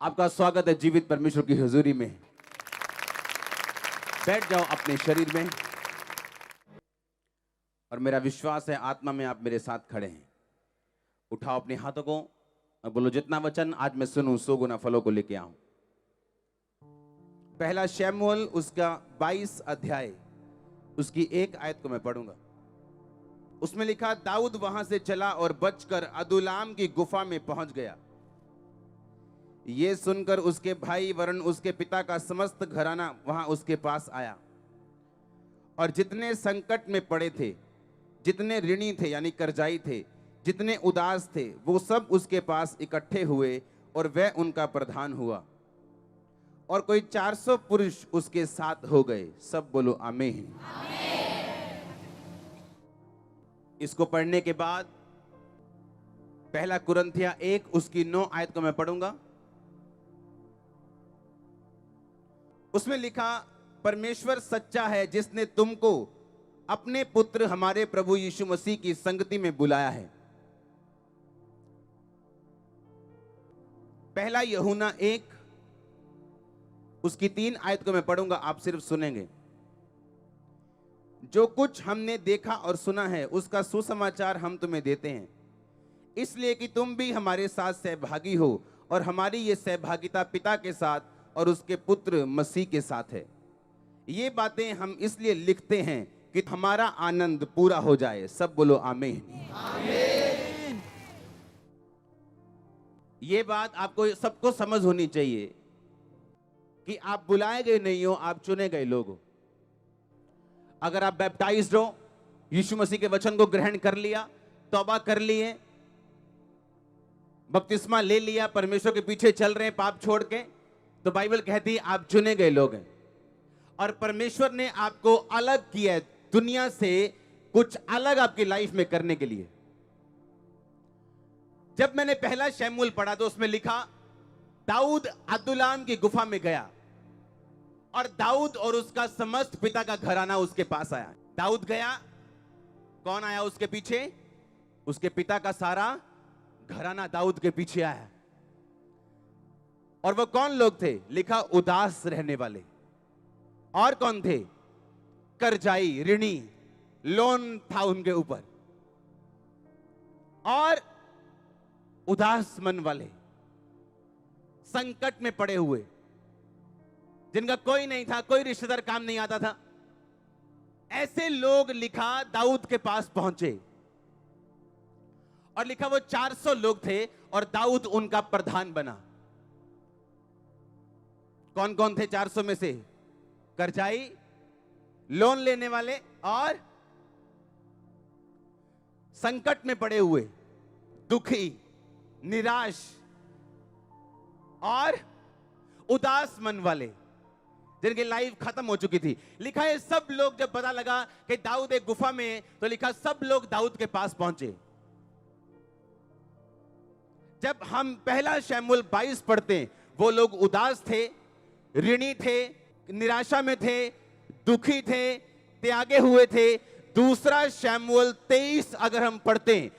आपका स्वागत है जीवित परमेश्वर की हुजूरी में। बैठ जाओ अपने शरीर में और मेरा विश्वास है आत्मा में आप मेरे साथ खड़े हैं। उठाओ अपने हाथों को और बोलो, जितना वचन आज मैं सुनूं 100 गुना फलों को लेके आऊं। पहला शमूएल उसका 22 अध्याय उसकी 1 आयत को मैं पढ़ूंगा। उसमें लिखा, दाऊद वहां से चला और बचकर अदुल्लाम की गुफा में पहुंच गया। ये सुनकर उसके भाई वरन उसके पिता का समस्त घराना वहां उसके पास आया और जितने संकट में पड़े थे, जितने ऋणी थे यानी कर्जाई थे, जितने उदास थे, वो सब उसके पास इकट्ठे हुए और वह उनका प्रधान हुआ। और कोई 400 पुरुष उसके साथ हो गए। सब बोलो आमीन। इसको पढ़ने के बाद पहला कुरिन्थिया 1 उसकी 9 आयत को मैं पढ़ूंगा। उसमें लिखा, परमेश्वर सच्चा है जिसने तुमको अपने पुत्र हमारे प्रभु यीशु मसीह की संगति में बुलाया है। पहला यूहन्ना 1 उसकी 3 आयत को मैं पढ़ूंगा, आप सिर्फ सुनेंगे। जो कुछ हमने देखा और सुना है उसका सुसमाचार हम तुम्हें देते हैं, इसलिए कि तुम भी हमारे साथ सहभागी हो, और हमारी ये सहभागिता पिता के साथ और उसके पुत्र मसीह के साथ है। ये बातें हम इसलिए लिखते हैं कि हमारा आनंद पूरा हो जाए। सब बोलो आमीन। आमीन। ये बात आपको सबको समझ होनी चाहिए कि आप बुलाए गए नहीं हो, आप चुने गए लोग हो। अगर आप बैप्टाइज्ड हो, यीशु मसीह के वचन को ग्रहण कर लिया, तौबा कर लिए, बपतिस्मा ले लिया, परमेश्वर के पीछे चल रहे हैं पाप छोड़ के, तो बाइबल कहती है आप चुने गए लोग हैं। और परमेश्वर ने आपको अलग किया है दुनिया से, कुछ अलग आपकी लाइफ में करने के लिए। जब मैंने पहला शमूएल पढ़ा तो उसमें लिखा, दाऊद अदुल्लाम की गुफा में गया और दाऊद और उसका समस्त पिता का घराना उसके पास आया। दाऊद गया, कौन आया उसके पीछे? उसके पिता का सारा घराना दाऊद के पीछे आया। और वो कौन लोग थे? लिखा, उदास रहने वाले। और कौन थे? कर्जाई, ऋणी, लोन था उनके ऊपर, और उदास मन वाले, संकट में पड़े हुए, जिनका कोई नहीं था, कोई रिश्तेदार काम नहीं आता था। ऐसे लोग लिखा दाऊद के पास पहुंचे और लिखा वो 400 लोग थे और दाऊद उनका प्रधान बना। कौन कौन थे 400 में से? कर्जाई, लोन लेने वाले, और संकट में पड़े हुए, दुखी, निराश और उदास मन वाले, जिनकी लाइफ खत्म हो चुकी थी। लिखा है सब लोग, जब पता लगा कि दाऊद एक गुफा में, तो लिखा सब लोग दाऊद के पास पहुंचे। जब हम पहला शमूएल 22 पढ़ते हैं, वो लोग उदास थे, ऋणी थे, निराशा में थे, दुखी थे, त्यागे हुए थे। दूसरा शमूएल 23 अगर हम पढ़ते हैं,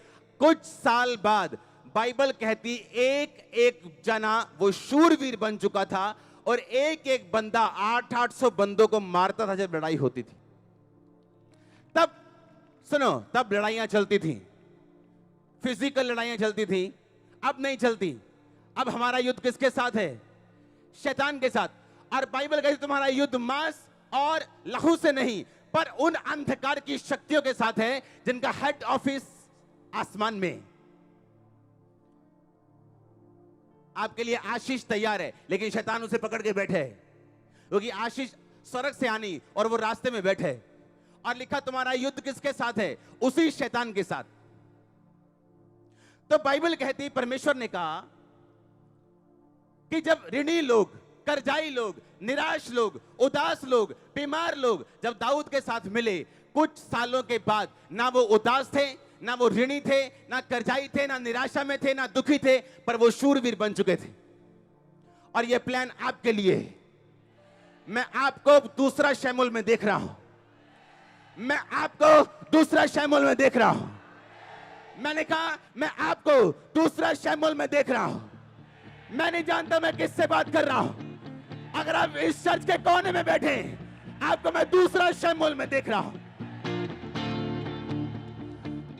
कुछ साल बाद बाइबल कहती एक एक जना वो शूरवीर बन चुका था और एक एक बंदा 800 बंदों को मारता था जब लड़ाई होती थी। तब सुनो, तब लड़ाइयां चलती थी, फिजिकल लड़ाइयां चलती थी, अब नहीं चलती। अब हमारा युद्ध किसके साथ है? शैतान के साथ। और बाइबल कहती तुम्हारा युद्ध मांस और लहू से नहीं, पर उन अंधकार की शक्तियों के साथ है जिनका हेड ऑफिस आसमान में। आपके लिए आशीष तैयार है, लेकिन शैतान उसे पकड़ के बैठे है, क्योंकि आशीष स्वर्ग से आनी और वो रास्ते में बैठे। और लिखा तुम्हारा युद्ध किसके साथ है? उसी शैतान के साथ। तो बाइबल कहती, परमेश्वर ने कहा कि जब ऋणी लोग, कर्जाई लोग, निराश लोग, उदास लोग, बीमार लोग जब दाऊद के साथ मिले, कुछ सालों के बाद ना वो उदास थे, ना वो ऋणी थे, ना कर्जाई थे, ना निराशा में थे, ना दुखी थे, पर वो शूरवीर बन चुके थे। और ये प्लान आपके लिए है। मैं आपको दूसरा शमूएल में देख रहा हूं। मैं आपको दूसरा शमूएल में देख रहा हूं। मैंने कहा मैं आपको दूसरा शमूएल में देख रहा हूं। मैं नहीं जानता मैं किससे बात कर रहा हूं। अगर आप इस चर्च के कोने में बैठे हैं, आपको मैं दूसरा शमूएल में देख रहा हूं।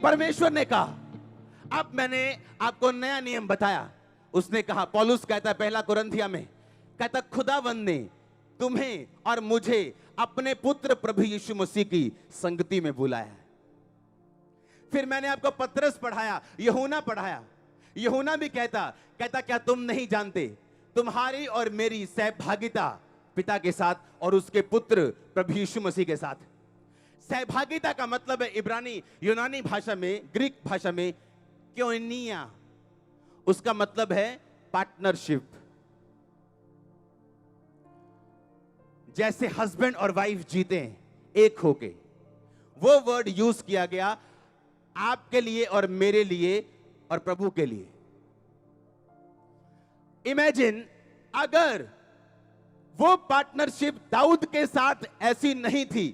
परमेश्वर ने कहा, अब मैंने आपको नया नियम बताया। उसने कहा, पौलुस कहता है पहला कुरिन्थिया में, कहता खुदावंद ने तुम्हें और मुझे अपने पुत्र प्रभु यीशु मसीह की संगति में बुलाया। फिर मैंने आपको पतरस पढ़ाया, यूहन्ना पढ़ाया। यूहन्ना भी कहता क्या तुम नहीं जानते तुम्हारी और मेरी सहभागिता पिता के साथ और उसके पुत्र प्रभु यीशु मसीह के साथ। सहभागिता का मतलब है इब्रानी यूनानी भाषा में, ग्रीक भाषा में कोइनिया, उसका मतलब है पार्टनरशिप। जैसे हस्बैंड और वाइफ जीते हैं एक होके, वो वर्ड यूज किया गया आपके लिए और मेरे लिए और प्रभु के लिए। इमेजिन अगर वो पार्टनरशिप दाऊद के साथ ऐसी नहीं थी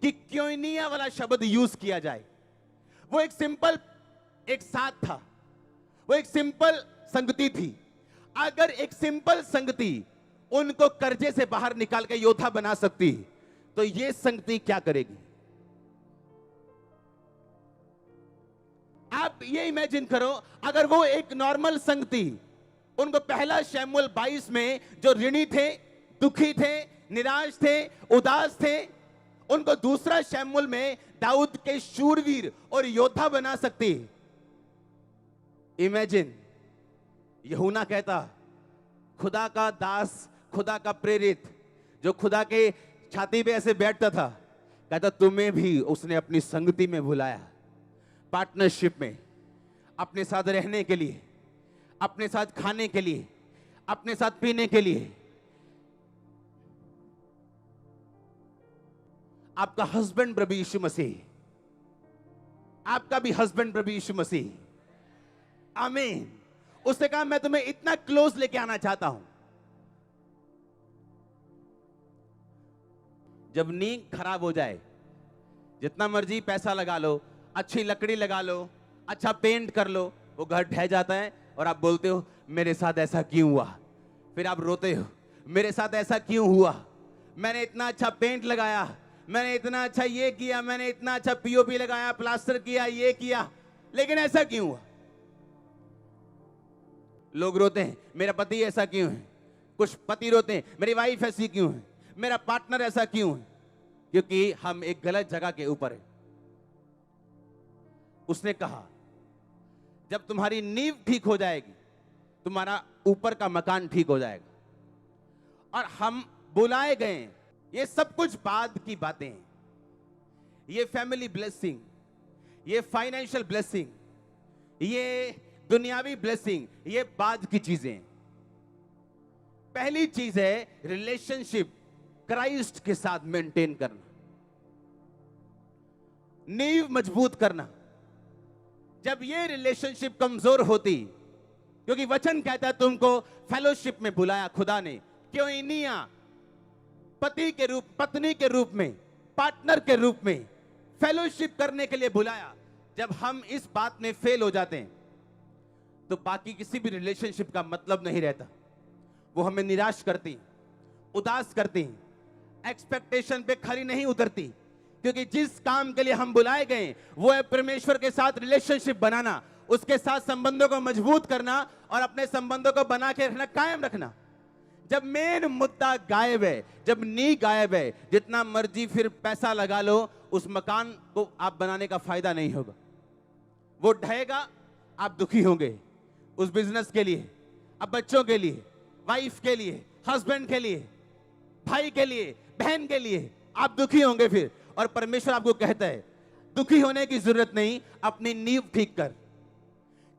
कि कोइनिया वाला शब्द यूज किया जाए। वो एक सिंपल एक साथ था, वो एक सिंपल संगति थी। अगर एक सिंपल संगति उनको कर्जे से बाहर निकाल के योद्धा बना सकती, तो ये संगति क्या करेगी? आप ये इमेजिन करो, अगर वो एक नॉर्मल संगति उनको पहला शमूएल 22 में जो ऋणी थे, दुखी थे, निराश थे, उदास थे, उनको दूसरा शमूएल में दाऊद के शूरवीर और योद्धा बना सकती। इमेजिन, यूहन्ना कहता खुदा का दास, खुदा का प्रेरित, जो खुदा के छाती पे ऐसे बैठता था, कहता तुम्हें भी उसने अपनी संगति में बुलाया, पार्टनरशिप में, अपने साथ रहने के लिए, अपने साथ खाने के लिए, अपने साथ पीने के लिए। आपका हस्बैंड प्रभु यीशु मसीह, आपका भी हस्बैंड प्रभु यीशु मसीह। आमीन। उसने कहा मैं तुम्हें इतना क्लोज लेके आना चाहता हूं। जब नींद खराब हो जाए, जितना मर्जी पैसा लगा लो, अच्छी लकड़ी लगा लो, अच्छा पेंट कर लो, वो घर ढह जाता है और आप बोलते हो मेरे साथ ऐसा क्यों हुआ। फिर आप रोते हो, मेरे साथ ऐसा क्यों हुआ, मैंने इतना अच्छा पेंट लगाया, मैंने इतना अच्छा ये किया, मैंने इतना अच्छा पीओपी लगाया, प्लास्टर किया, ये किया, लेकिन ऐसा क्यों हुआ। लोग रोते हैं मेरा पति ऐसा क्यों है, कुछ पति रोते हैं मेरी वाइफ ऐसी क्यों है, मेरा पार्टनर ऐसा क्यों है, क्योंकि हम एक गलत जगह के ऊपर है। उसने कहा जब तुम्हारी नींव ठीक हो जाएगी, तुम्हारा ऊपर का मकान ठीक हो जाएगा। और हम बुलाए गए, ये सब कुछ बाद की बातें हैं। ये फैमिली ब्लेसिंग, ये फाइनेंशियल ब्लेसिंग, ये दुनियावी ब्लेसिंग, ये बाद की चीजें। पहली चीज है रिलेशनशिप क्राइस्ट के साथ मेंटेन करना, नींव मजबूत करना। जब ये रिलेशनशिप कमजोर होती, क्योंकि वचन कहता है तुमको फेलोशिप में बुलाया खुदा ने, कोइनिया, पति के रूप, पत्नी के रूप में, पार्टनर के रूप में फेलोशिप करने के लिए बुलाया। जब हम इस बात में फेल हो जाते हैं तो बाकी किसी भी रिलेशनशिप का मतलब नहीं रहता। वो हमें निराश करती, उदास करती, एक्सपेक्टेशन पे खरी नहीं उतरती, क्योंकि जिस काम के लिए हम बुलाए गए वो है परमेश्वर के साथ रिलेशनशिप बनाना, उसके साथ संबंधों को मजबूत करना और अपने संबंधों को बना के रखना, कायम रखना। जब मेन मुद्दा गायब है, जब नी गायब है, जितना मर्जी फिर पैसा लगा लो, उस मकान को आप बनाने का फायदा नहीं होगा। वो ढहेगा, आप दुखी होंगे उस बिजनेस के लिए, अब बच्चों के लिए, वाइफ के लिए, हस्बैंड के लिए, भाई के लिए, बहन के लिए, आप दुखी होंगे फिर। और परमेश्वर आपको कहता है दुखी होने की जरूरत नहीं, अपनी नींव ठीक कर,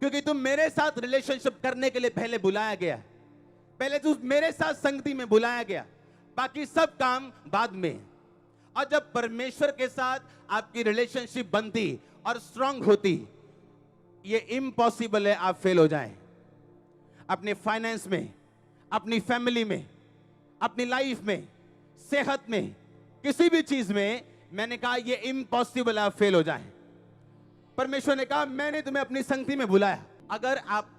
क्योंकि तुम मेरे साथ रिलेशनशिप करने के लिए पहले बुलाया गया, पहले तू मेरे साथ संगति में बुलाया गया, बाकी सब काम बाद में। और जब परमेश्वर के साथ आपकी रिलेशनशिप बनती और स्ट्रांग होती, ये इम्पॉसिबल है आप फेल हो जाएं। अपने फाइनेंस में, अपनी फैमिली में, अपनी लाइफ में, सेहत में, किसी भी चीज में, मैंने कहा ये इम्पॉसिबल आप फेल हो जाएं। परमेश्वर ने कहा मैंने तुम्हें अपनी संगति में बुलाया। अगर आप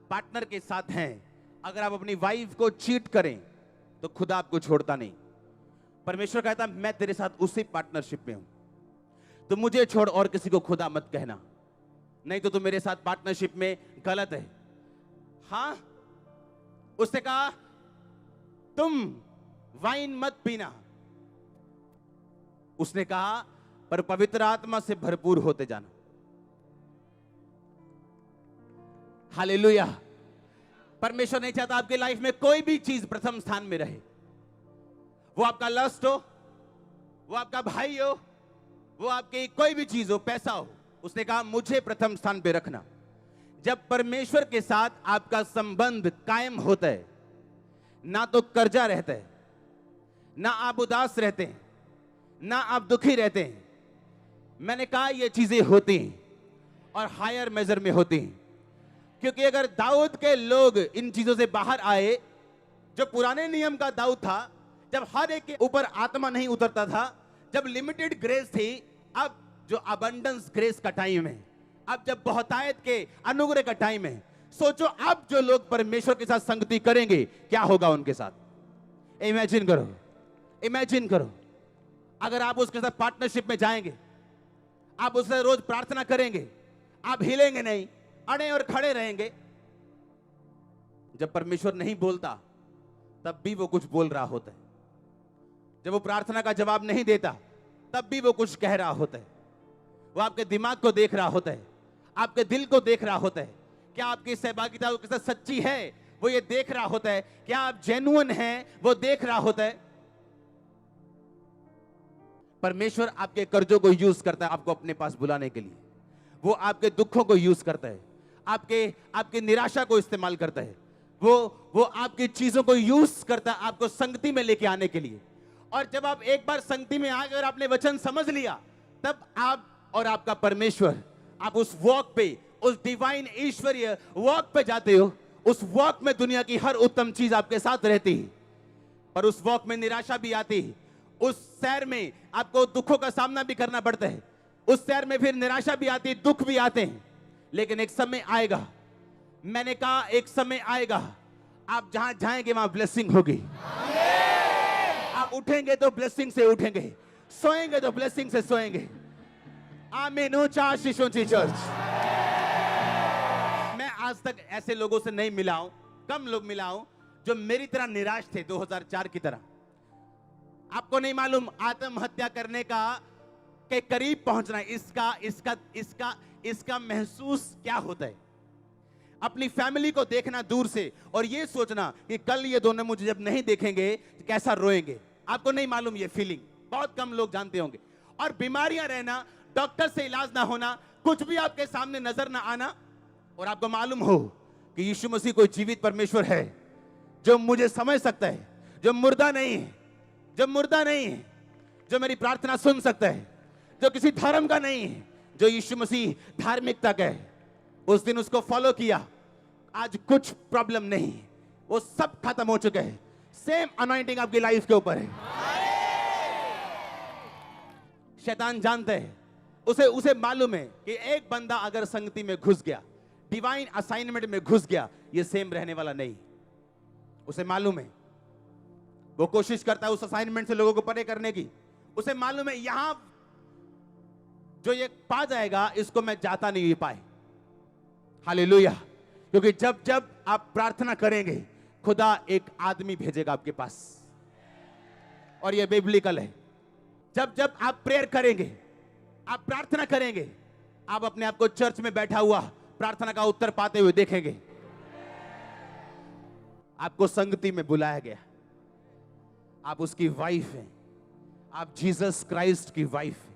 पार्टनर के साथ हैं अगर आप अपनी वाइफ को चीट करें तो खुदा आपको छोड़ता नहीं। परमेश्वर कहता मैं तेरे साथ उसी पार्टनरशिप में हूं, तो मुझे छोड़ और किसी को खुदा मत कहना, नहीं तो तू मेरे साथ पार्टनरशिप में गलत है। हां, उसने कहा तुम वाइन मत पीना, उसने कहा पर पवित्र आत्मा से भरपूर होते जाना। हालेलुया। परमेश्वर नहीं चाहता आपकी लाइफ में कोई भी चीज प्रथम स्थान में रहे। वो आपका लस्ट हो, वो आपका भाई हो, वो आपकी कोई भी चीज हो, पैसा हो, उसने कहा मुझे प्रथम स्थान पे रखना। जब परमेश्वर के साथ आपका संबंध कायम होता है, ना तो कर्जा रहता है, ना आप उदास रहते हैं, ना आप दुखी रहते हैं। मैंने कहा ये चीजें होती हैं और हायर मेजर में होती हैं, क्योंकि अगर दाऊद के लोग इन चीजों से बाहर आए, जो पुराने नियम का दाऊद था, जब हर एक के ऊपर आत्मा नहीं उतरता था, जब लिमिटेड ग्रेस थी, अब जो अबंडेंस ग्रेस का टाइम है, अब जब बहुतायत के अनुग्रह का टाइम है, सोचो अब जो लोग परमेश्वर के साथ संगति करेंगे क्या होगा उनके साथ। इमेजिन करो, इमेजिन करो, अगर आप उसके साथ पार्टनरशिप में जाएंगे, आप उससे रोज प्रार्थना करेंगे, आप हिलेंगे नहीं, अड़े और खड़े रहेंगे। जब परमेश्वर नहीं बोलता तब भी वो कुछ बोल रहा होता है, जब वो प्रार्थना का जवाब नहीं देता तब भी वो कुछ कह रहा होता है। वो आपके दिमाग को देख रहा होता है, आपके दिल को देख रहा होता है, क्या आपकी सहभागिता उसके साथ सच्ची है, वो ये देख रहा होता है, क्या आप जेन्युइन हैं, वो देख रहा होता है। परमेश्वर आपके कर्जों को यूज करता है आपको अपने पास बुलाने के लिए, वो आपके दुखों को यूज करता है, आपकी निराशा को इस्तेमाल करता है, वो आपकी चीजों को यूज करता है आपको संगति में लेके आने के लिए। और जब आप एक बार संगति में आ गए और आपने वचन समझ लिया, तब आप और आपका परमेश्वर, आप उस वॉक पे, उस डिवाइन ईश्वरीय वॉक पे जाते हो। उस वॉक में दुनिया की हर उत्तम चीज आपके साथ रहती है, पर उस वॉक में निराशा भी आती है, उस सैर में आपको दुखों का सामना भी करना पड़ता है, उस सैर में फिर निराशा भी आती है, दुख भी आते हैं। लेकिन एक समय आएगा, मैंने कहा एक समय आएगा, आप जहां जाएंगे वहां ब्लेसिंग होगी। आप उठेंगे तो ब्लेसिंग से उठेंगे, सोएंगे तो ब्लेसिंग से सोएंगे। आमीन। ऊंचा आशीष ऊंची चर्च। मैं आज तक ऐसे लोगों से नहीं मिला हूं, कम लोग मिला हूं जो मेरी तरह निराश थे 2004 की तरह। आपको नहीं मालूम आत्महत्या करने का के करीब पहुंचना, इसका महसूस क्या होता है। अपनी फैमिली को देखना दूर से और ये सोचना कि कल ये दोनों मुझे जब नहीं देखेंगे तो कैसा रोएंगे। आपको नहीं मालूम ये फीलिंग, बहुत कम लोग जानते होंगे। और बीमारियां रहना, डॉक्टर से इलाज ना होना, कुछ भी आपके सामने नजर ना आना, और आपको मालूम हो कि यीशु मसीह कोई जीवित परमेश्वर है जो मुझे समझ सकता है, जो मुर्दा नहीं है, जो मेरी प्रार्थना सुन सकता है, जो किसी धर्म का नहीं है, जो यीशु मसीह धार्मिकता का है। उस दिन उसको फॉलो किया, आज कुछ प्रॉब्लम नहीं, वो सब खत्म हो चुके हैं। सेम अनॉइंटिंग आपकी लाइफ के ऊपर है। शैतान जानता है, उसे मालूम है कि एक बंदा अगर संगति में घुस गया, डिवाइन असाइनमेंट में घुस गया, ये सेम रहने वाला नहीं। उसे मालूम है, वो कोशिश करता है उस असाइनमेंट से लोगों को परे करने की। उसे मालूम है यहां जो ये पा जाएगा, इसको मैं जाता नहीं पाए। हालेलुया। क्योंकि जब जब आप प्रार्थना करेंगे, खुदा एक आदमी भेजेगा आपके पास, और ये बिब्लिकल है। जब जब आप प्रेयर करेंगे, आप प्रार्थना करेंगे, आप अपने आप को चर्च में बैठा हुआ प्रार्थना का उत्तर पाते हुए देखेंगे। आपको संगति में बुलाया गया, आप उसकी वाइफ हैं, आप जीसस क्राइस्ट की वाइफ हैं।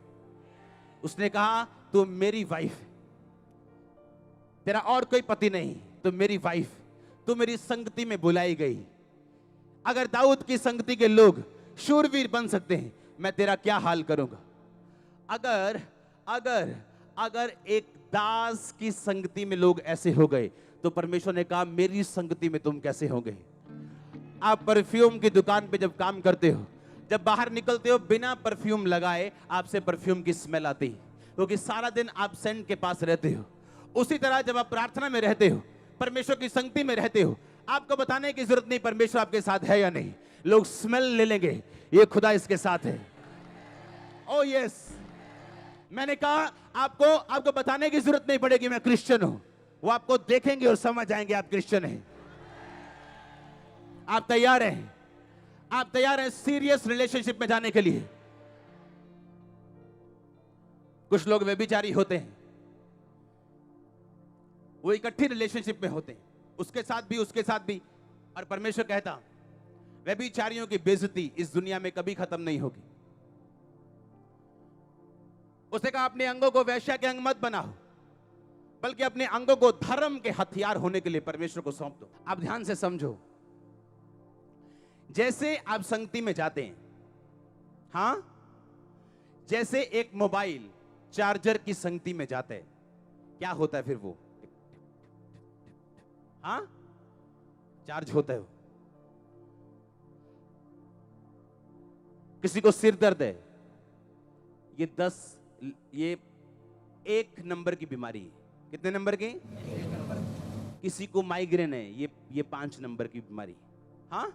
उसने कहा तू मेरी वाइफ है, तेरा और कोई पति नहीं, तू मेरी वाइफ, तू मेरी संगति में बुलाई गई। अगर दाऊद की संगति के लोग शूरवीर बन सकते हैं, मैं तेरा क्या हाल करूंगा। अगर एक दास की संगति में लोग ऐसे हो गए, तो परमेश्वर ने कहा मेरी संगति में तुम कैसे होंगे। आप परफ्यूम की दुकान पे जब काम करते हो, जब बाहर निकलते हो, बिना परफ्यूम लगाए आपसे परफ्यूम की स्मेल आती है, क्योंकि सारा दिन आप सेंट के पास रहते हो। उसी तरह जब आप प्रार्थना में रहते हो, परमेश्वर की संगति में रहते हो, आपको बताने की जरूरत नहीं परमेश्वर आपके साथ है या नहीं, लोग स्मेल ले लेंगे ये खुदा इसके साथ है। ओ यस, मैंने कहा आपको बताने की जरूरत नहीं पड़ेगी मैं क्रिश्चियन हूं, वो आपको देखेंगे और समझ जाएंगे आप क्रिश्चियन हैं। आप तैयार हैं? आप तैयार हैं सीरियस रिलेशनशिप में जाने के लिए? कुछ लोग व्यभिचारी होते हैं, वो इकट्ठी रिलेशनशिप में होते हैं, उसके साथ भी, और परमेश्वर कहता व्यभिचारियों की बेइज्जती इस दुनिया में कभी खत्म नहीं होगी। उसने कहा अपने अंगों को वेश्या के अंग मत बनाओ, बल्कि अपने अंगों को धर्म के हथियार होने के लिए परमेश्वर को सौंप दो। आप ध्यान से समझो, जैसे आप संगति में जाते हैं, हां, जैसे एक मोबाइल चार्जर की संगति में जाता है, क्या होता है फिर वो? हां, चार्ज होता है वो। किसी को सिर दर्द है, ये 1 नंबर की बीमारी है। कितने नंबर की? किसी को माइग्रेन है, ये 5 नंबर की बीमारी। हाँ,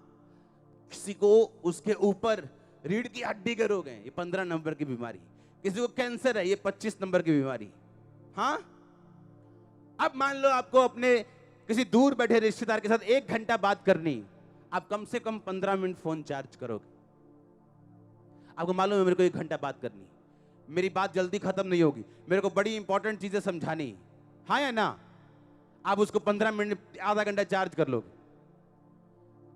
किसी को उसके ऊपर रीढ़ की हड्डी के रोग हैं, ये 15 नंबर की बीमारी। किसी को कैंसर है, ये 25 नंबर की बीमारी। हाँ, अब मान लो आपको अपने किसी दूर बैठे रिश्तेदार के साथ 1 घंटा बात करनी, आप कम से कम 15 मिनट फोन चार्ज करोगे। आपको मालूम है मेरे को 1 घंटा बात करनी, मेरी बात जल्दी खत्म नहीं होगी, मेरे को बड़ी इंपॉर्टेंट चीजें समझानी, हाँ या ना? आप उसको 15 मिनट आधा घंटा चार्ज कर लोगे।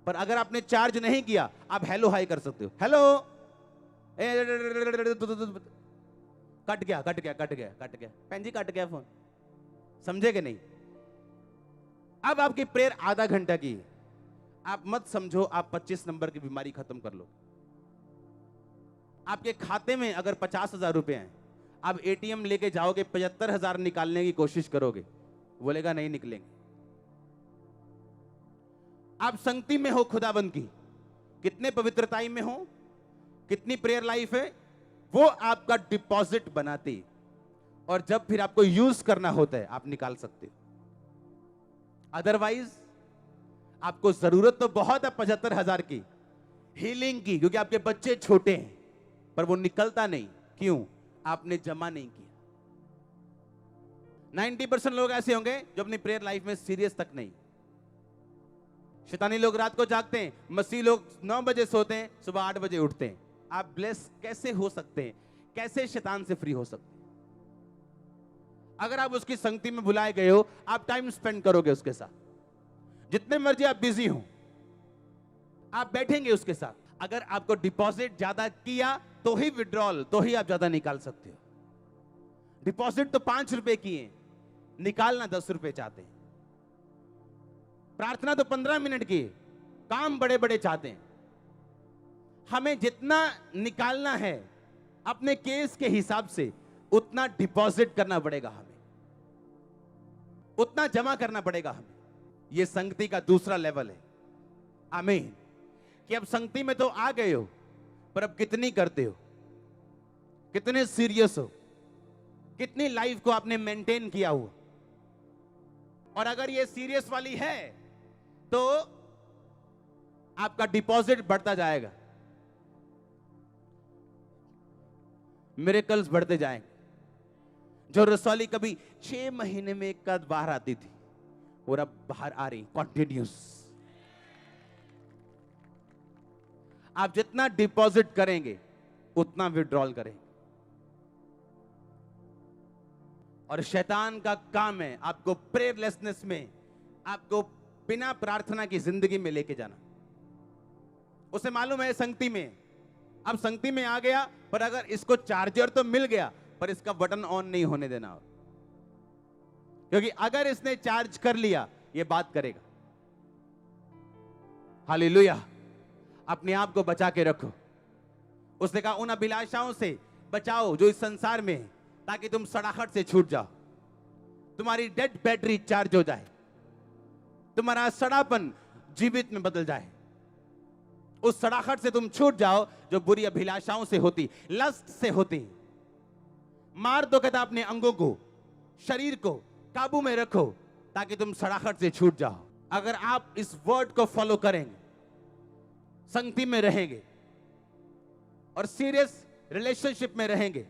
पर अगर आपने चार्ज नहीं किया, आप हेलो हाई कर सकते हो। हेलो, कट गया, भैन जी कट गया फोन, समझे कि नहीं? अब आपकी प्रेयर आधा घंटा की, आप मत समझो आप 25 नंबर की बीमारी खत्म कर लो। आपके खाते में अगर 50,000 रुपए हैं, आप एटीएम लेके जाओगे, 75,000 निकालने की कोशिश करोगे, बोलेगा नहीं निकलेंगे। आप संगति में हो खुदाबंद की, कितने पवित्रताई में हो, कितनी प्रेयर लाइफ है, वो आपका डिपॉजिट बनाती, और जब फिर आपको यूज करना होता है आप निकाल सकते हो। अदरवाइज आपको जरूरत तो बहुत है 75,000 की हीलिंग की, क्योंकि आपके बच्चे छोटे हैं, पर वो निकलता नहीं। क्यों? आपने जमा नहीं किया। 90% लोग ऐसे होंगे जो अपनी प्रेयर लाइफ में सीरियस तक नहीं। शैतानी लोग रात को जागते हैं, मसीह लोग 9 बजे सोते हैं, सुबह 8 बजे उठते हैं। आप ब्लेस कैसे हो सकते हैं? कैसे शैतान से फ्री हो सकते हैं? अगर आप उसकी संगति में बुलाए गए हो, आप टाइम स्पेंड करोगे उसके साथ, जितने मर्जी आप बिजी हो, आप बैठेंगे उसके साथ। अगर आपको डिपॉजिट ज्यादा किया तो ही विड्रॉल, तो ही आप ज्यादा निकाल सकते हो। डिपॉजिट तो 5 रुपए की है, निकालना 10 रुपए चाहते हैं। प्रार्थना तो 15 मिनट की है, काम बड़े बड़े चाहते हैं। हमें जितना निकालना है अपने केस के हिसाब से, उतना डिपॉजिट करना पड़ेगा हमें, उतना जमा करना पड़ेगा हमें। यह संगति का दूसरा लेवल है। आमीन। कि अब संगति में तो आ गए हो, पर अब कितनी करते हो, कितने सीरियस हो, कितनी लाइफ को आपने मेंटेन किया हुआ। और अगर ये सीरियस वाली है तो आपका डिपॉजिट बढ़ता जाएगा, मिरेकल्स बढ़ते जाएंगे। जो रसौली कभी 6 महीने में एक आध बाहर आती थी, और अब बाहर आ रही कॉन्टिन्यूस। आप जितना डिपॉजिट करेंगे उतना विड्रॉल करेंगे। और शैतान का काम है आपको प्रेयरलेसनेस में, आपको बिना प्रार्थना की जिंदगी में लेके जाना। उसे मालूम है संगति में, अब संगति में आ गया, पर अगर इसको चार्जर तो मिल गया, पर इसका बटन ऑन नहीं होने देना, क्योंकि अगर इसने चार्ज कर लिया ये बात करेगा। हालेलुया। अपने आप को बचा के रखो। उसने कहा उन अभिलाषाओं से बचाओ जो इस संसार में है, ताकि तुम सड़ाहट से छूट जाओ, तुम्हारी डेड बैटरी चार्ज हो जाए, तुम्हारा सड़ापन जीवित में बदल जाए, उस सड़ाहट से तुम छूट जाओ जो बुरी अभिलाषाओं से होती, लस्ट से होती। मार दो, कहता अपने अंगों को, शरीर को काबू में रखो, ताकि तुम सड़ाहट से छूट जाओ। अगर आप इस वर्ड को फॉलो करेंगे, संगति में रहेंगे और सीरियस रिलेशनशिप में रहेंगे,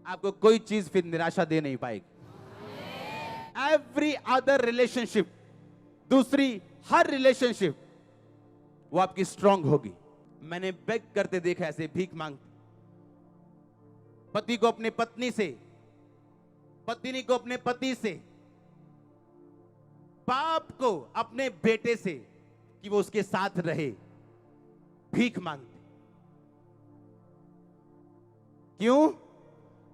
आपको कोई चीज फिर निराशा दे नहीं पाएगी। एवरी अदर रिलेशनशिप, दूसरी हर रिलेशनशिप, वो आपकी स्ट्रांग होगी। मैंने बेग करते देखा, ऐसे भीख मांगते, पति को अपने पत्नी से, पत्नी को अपने पति से, बाप को अपने बेटे से कि वो उसके साथ रहे, भीख मांगते। क्यों?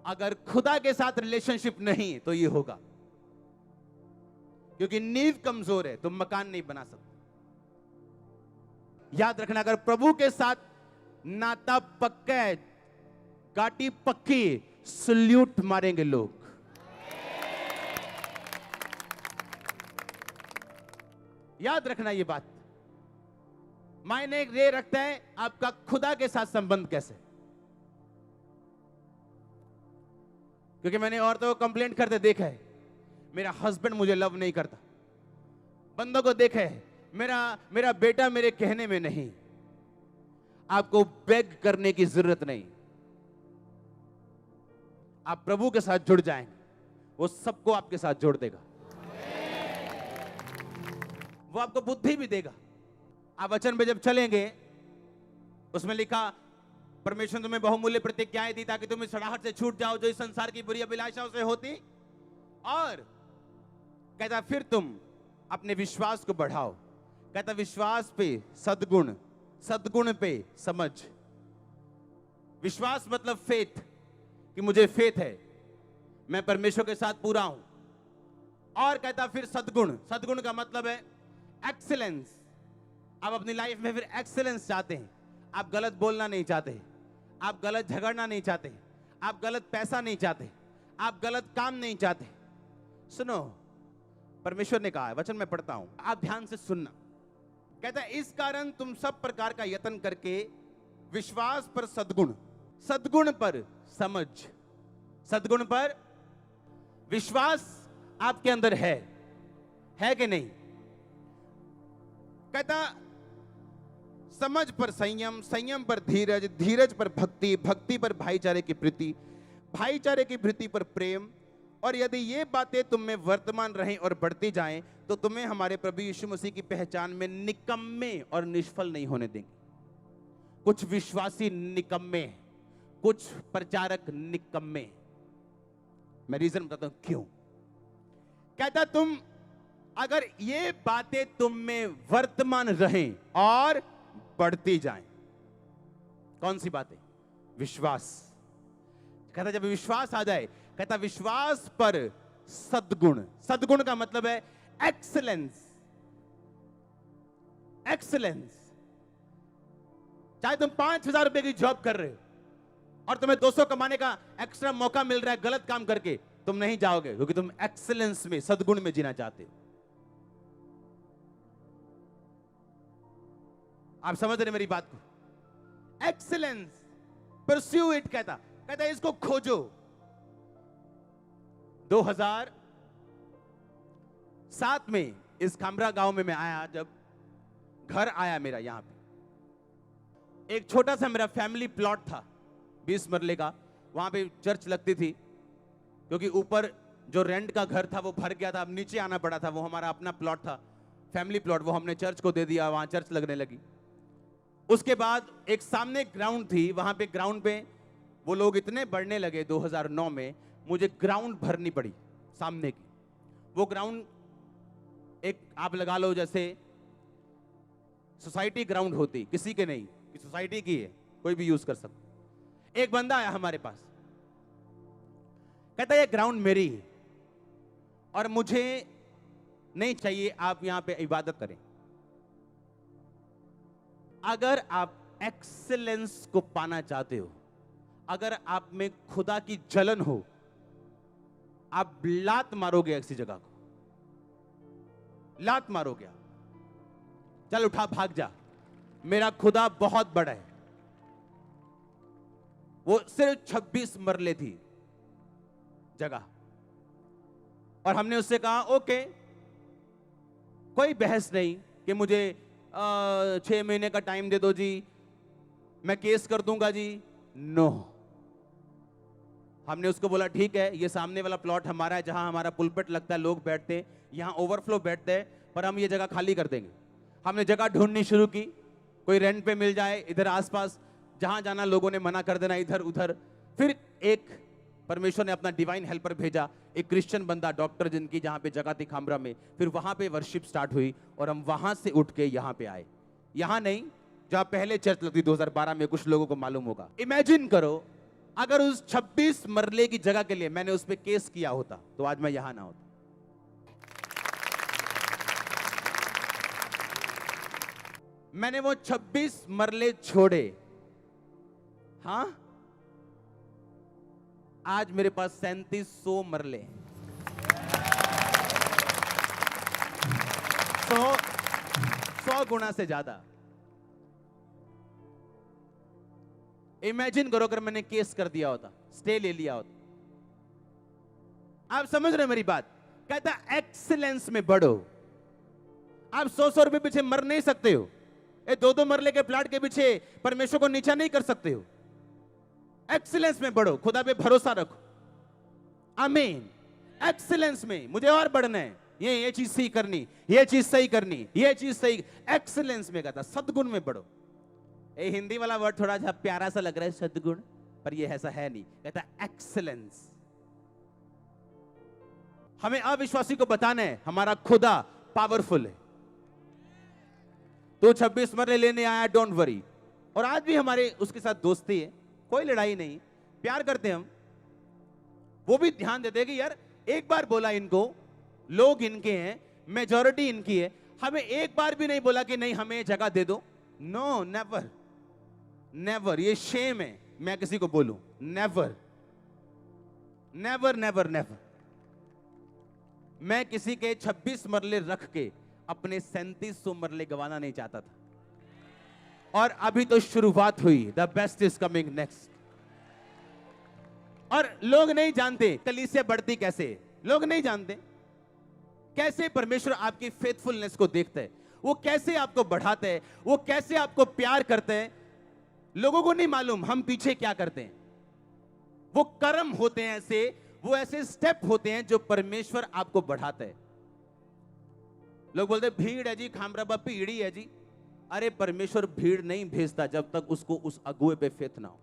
अगर खुदा के साथ रिलेशनशिप नहीं तो ये होगा, क्योंकि नींव कमजोर है, तुम मकान नहीं बना सकते। याद रखना, अगर प्रभु के साथ नाता पक्का है, गाटी पक्की, सल्यूट मारेंगे लोग। याद रखना ये बात, मायने ये रखता है आपका खुदा के साथ संबंध कैसे। क्योंकि मैंने औरतों को कंप्लेंट करते देखा है, मेरा हस्बैंड मुझे लव नहीं करता। बंदों को देखा है, मेरा बेटा मेरे कहने में नहीं। आपको बेग करने की जरूरत नहीं, आप प्रभु के साथ जुड़ जाएंगे, वो सबको आपके साथ जोड़ देगा, वो आपको बुद्धि भी देगा। आप वचन पे जब चलेंगे, उसमें लिखा, परमेश्वर तुम्हें बहुमूल्य प्रतिज्ञाएं दी ताकि तुम इस सड़ाहट से छूट जाओ जो इस संसार की बुरी अभिलाषाओं से होती, और कहता फिर तुम अपने विश्वास को बढ़ाओ। कहता विश्वास पे सद्गुण, सद्गुण पे समझ। विश्वास मतलब फेथ, कि मुझे फेथ है, मैं परमेश्वर के साथ पूरा हूं। और कहता फिर सद्गुण, सद्गुण का मतलब है एक्सीलेंस। आप अपनी लाइफ में फिर एक्सीलेंस चाहते हैं, आप गलत बोलना नहीं चाहते, आप गलत झगड़ना नहीं चाहते, आप गलत पैसा नहीं चाहते, आप गलत काम नहीं चाहते। सुनो, परमेश्वर ने कहा है, वचन में पढ़ता हूं, आप ध्यान से सुनना। कहता है इस कारण तुम सब प्रकार का यत्न करके विश्वास पर सद्गुण, सद्गुण पर समझ, सद्गुण पर विश्वास आपके अंदर है कि नहीं? कहता समझ पर संयम, संयम पर धीरज, धीरज पर भक्ति, भक्ति पर भाईचारे की प्रीति, भाईचारे की प्रीति पर प्रेम। और यदि ये बातें तुम में वर्तमान रहें और बढ़ती जाएं, तो तुम्हें हमारे प्रभु यीशु मसीह की पहचान में निकम्मे और निष्फल नहीं होने देंगे। कुछ विश्वासी निकम्मे, कुछ प्रचारक निकम्मे। मैं रीजन बताता हूं क्यों। कहता तुम, अगर ये बातें तुम में वर्तमान रहें और बढ़ती जाएं। कौन सी बातें? विश्वास। कहता जब विश्वास आ जाए, कहता विश्वास पर सद्गुण, सद्गुण का मतलब है एक्सीलेंस, एक्सीलेंस। चाहे तुम 5,000 रुपए की जॉब कर रहे हो और तुम्हें 200 कमाने का एक्स्ट्रा मौका मिल रहा है गलत काम करके, तुम नहीं जाओगे, क्योंकि तुम एक्सीलेंस में, सद्गुण में जीना चाहते हो। आप समझ रहे मेरी बात को? Excellence, pursue it. कहता इसको खोजो। 2007 में इस खामरा गांव में मैं आया, जब घर आया मेरा यहां पे, एक छोटा सा मेरा फैमिली प्लॉट था 20 मरले का। वहां पे चर्च लगती थी, क्योंकि ऊपर जो रेंट का घर था वो भर गया था, अब नीचे आना पड़ा था। वो हमारा अपना प्लॉट था, फैमिली प्लॉट, वो हमने चर्च को दे दिया, वहां चर्च लगने लगी। उसके बाद एक सामने ग्राउंड थी, वहां पे ग्राउंड पे वो लोग इतने बढ़ने लगे 2009 में, मुझे ग्राउंड भरनी पड़ी सामने की। वो ग्राउंड एक आप लगा लो जैसे सोसाइटी ग्राउंड होती, किसी के नहीं, कि सोसाइटी की है, कोई भी यूज कर सकता। एक बंदा आया हमारे पास, कहता ये ग्राउंड मेरी है और मुझे नहीं चाहिए आप यहां पे इबादत करें। अगर आप एक्सीलेंस को पाना चाहते हो, अगर आप में खुदा की जलन हो, आप लात मारोगे ऐसी जगह को, लात मारोगे। चल उठा भाग जा, मेरा खुदा बहुत बड़ा है। वो सिर्फ 26 मरले थी जगह, और हमने उससे कहा ओके, कोई बहस नहीं कि मुझे 6 महीने का टाइम दे दो जी, मैं केस कर दूंगा जी। नो, हमने उसको बोला ठीक है, ये सामने वाला प्लॉट हमारा है, जहां हमारा पुलपिट लगता है, लोग बैठते हैं, यहां ओवरफ्लो बैठते हैं, पर हम ये जगह खाली कर देंगे। हमने जगह ढूंढनी शुरू की, कोई रेंट पे मिल जाए इधर आसपास, जहां जाना लोगों ने मना कर देना, इधर उधर। फिर एक परमेश्वर ने अपना डिवाइन हेल्पर भेजा, एक क्रिश्चियन बंदा, डॉक्टर, जिनकी जहां पे जगह थी खामरा में। फिर वहां पे वर्शिप स्टार्ट हुई और हम वहां से उठ के यहां पे आए। यहां नहीं, जहां पहले चर्च लगती 2012 में, कुछ लोगों को मालूम होगा। इमेजिन करो अगर उस 26 मरले की जगह के लिए मैंने उस पर केस किया होता तो आज मैं यहां ना होता। मैंने वो 26 मरले छोड़े, हां, आज मेरे पास 3700 मरले, 100 गुना से ज्यादा। इमेजिन करो अगर मैंने केस कर दिया होता, स्टे ले लिया होता। आप समझ रहे हो मेरी बात? कहता एक्सीलेंस में बढ़ो। आप 100 रुपए पीछे मर नहीं सकते हो। ये 2 मरले के प्लाट के पीछे परमेश्वर को नीचा नहीं कर सकते हो। एक्सीलेंस में बढ़ो, खुदा पे भरोसा रखो। आमीन। एक्सीलेंस में मुझे और बढ़ना है, ये चीज सही करनी, ये चीज सही करनी, ये चीज सही। एक्सीलेंस में कहता सद्गुण में बढ़ो। ये हिंदी वाला वर्ड थोड़ा सा प्यारा सा लग रहा है, सद्गुण, पर ये ऐसा है नहीं। कहता एक्सीलेंस। हमें अविश्वासी को बताना है हमारा खुदा पावरफुल है। तो 26 मरले लेने आया, डोंट वरी। और आज भी हमारे उसके साथ दोस्ती है, कोई लड़ाई नहीं, प्यार करते हम। वो भी ध्यान देते कि यार एक बार बोला इनको, लोग इनके हैं, मेजॉरिटी इनकी है, हमें एक बार भी नहीं बोला कि नहीं हमें जगह दे दो। No, never never. ये शेम है मैं किसी को बोलूं। Never never never never. मैं किसी के 26 मरले रख के अपने 3700 मरले गंवाना नहीं चाहता था। और अभी तो शुरुआत हुई, the best is coming next. और लोग नहीं जानते कलीसिया बढ़ती कैसे, लोग नहीं जानते कैसे परमेश्वर आपकी फेथफुलनेस को देखता है, वो कैसे आपको बढ़ाता है, वो कैसे आपको प्यार करता है। लोगों को नहीं मालूम हम पीछे क्या करते हैं। वो कर्म होते हैं ऐसे, वो ऐसे स्टेप होते हैं जो परमेश्वर आपको बढ़ाता है। लोग बोलते भीड़ है जी, खामरा बापी भीड़ी है जी। अरे परमेश्वर भीड़ नहीं भेजता जब तक उसको उस अगुए पे फेथ ना हो।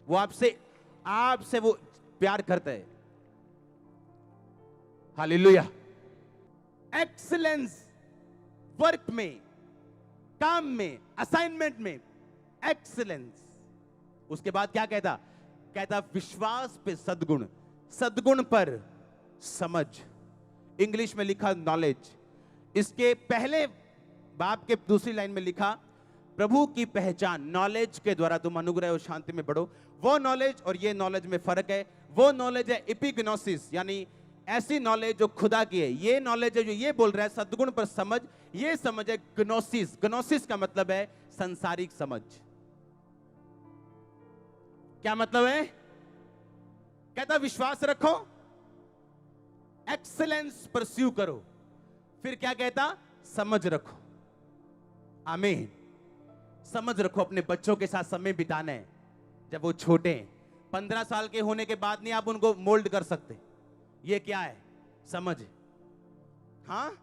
वो आपसे वो प्यार करता है। हालेलुया। एक्सीलेंस वर्क में, काम में, असाइनमेंट में एक्सीलेंस। उसके बाद क्या कहता विश्वास पे सद्गुण, सद्गुण पर समझ। इंग्लिश में लिखा नॉलेज। इसके पहले बाब के दूसरी लाइन में लिखा प्रभु की पहचान। नॉलेज के द्वारा तुम अनुग्रह और शांति में बढ़ो। वो नॉलेज और ये नॉलेज में फर्क है। वो नॉलेज है एपिग्नोसिस, यानी ऐसी नॉलेज जो खुदा की है। ये नॉलेज है जो ये बोल रहा है सद्गुण पर समझ। ये समझ है ग्नोसिस। ग्नोसिस का मतलब है संसारिक समझ। क्या मतलब है? कहता विश्वास रखो, एक्सीलेंस परस्यू करो। फिर क्या कहता? समझ रखो। आमीन। समझ रखो। अपने बच्चों के साथ समय बिताना है जब वो छोटे हैं। 15 साल के होने के बाद नहीं आप उनको मोल्ड कर सकते। ये क्या है? समझ है। हाँ,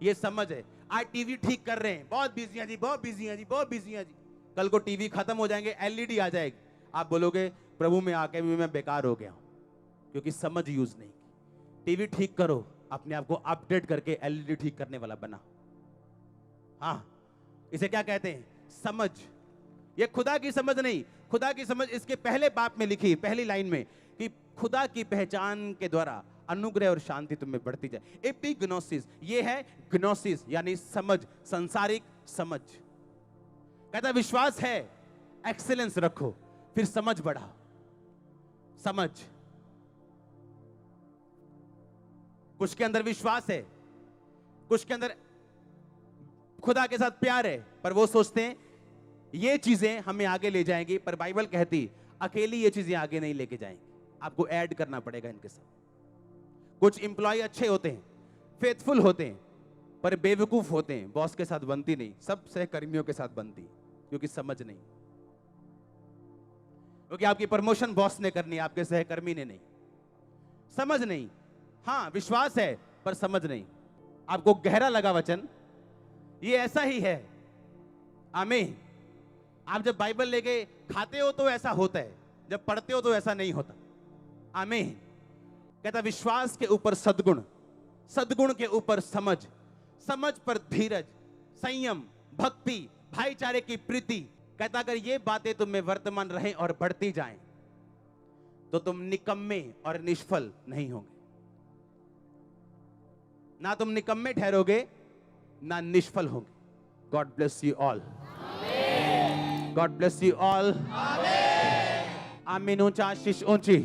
ये समझ है। आज टीवी ठीक कर रहे हैं, बहुत बिजी हैं जी, बहुत बिजी हैं जी, बहुत बिजी हैं जी। कल को टीवी खत्म हो जाएंगे, एलईडी आ जाएगी, आप बोलोगे प्रभु में आके भी मैं बेकार हो गया हूं, क्योंकि समझ यूज नहीं की। टीवी ठीक करो, अपने आप को अपडेट करके एलईडी ठीक करने वाला बना। हाँ, इसे क्या कहते हैं? समझ। ये खुदा की समझ नहीं। खुदा की समझ इसके पहले बाप में लिखी, पहली लाइन में, कि खुदा की पहचान के द्वारा अनुग्रह और शांति तुम्हें बढ़ती जाए। एपिग्नोसिस, ये है ग्नोसिस, यानी समझ, संसारिक समझ। कहता विश्वास है, एक्सीलेंस रखो, फिर समझ बढ़ाओ। समझ, कुछ के अंदर विश्वास है, कुछ के अंदर खुदा के साथ प्यार है, पर वो सोचते हैं ये चीजें हमें आगे ले जाएंगी, पर बाइबल कहती अकेली ये चीजें आगे नहीं लेके जाएंगी, आपको ऐड करना पड़ेगा इनके साथ। कुछ इंप्लॉय अच्छे होते हैं, फेथफुल होते हैं, पर बेवकूफ होते हैं, बॉस के साथ बनती नहीं, सब सहकर्मियों के साथ बनती, क्योंकि समझ नहीं, क्योंकि आपकी प्रमोशन बॉस ने करनी है, आपके सहकर्मी ने नहीं। समझ नहीं, हाँ विश्वास है पर समझ नहीं। आपको गहरा लगा वचन, ये ऐसा ही है। आमीन। आप जब बाइबल लेके खाते हो तो ऐसा होता है, जब पढ़ते हो तो ऐसा नहीं होता। आमीन। कहता विश्वास के ऊपर सद्गुण, सद्गुण के ऊपर समझ, समझ पर धीरज, संयम, भक्ति, भाईचारे की प्रीति। कहता अगर ये बातें तुम में वर्तमान रहें और बढ़ती जाएं तो तुम निकम्मे और निष्फल नहीं होंगे। ना तुम निकम्मे ठहरोगे ना निष्फल होंगे। God bless you all. God bless you all. आमीन। ऊंचा आशीष ऊंची।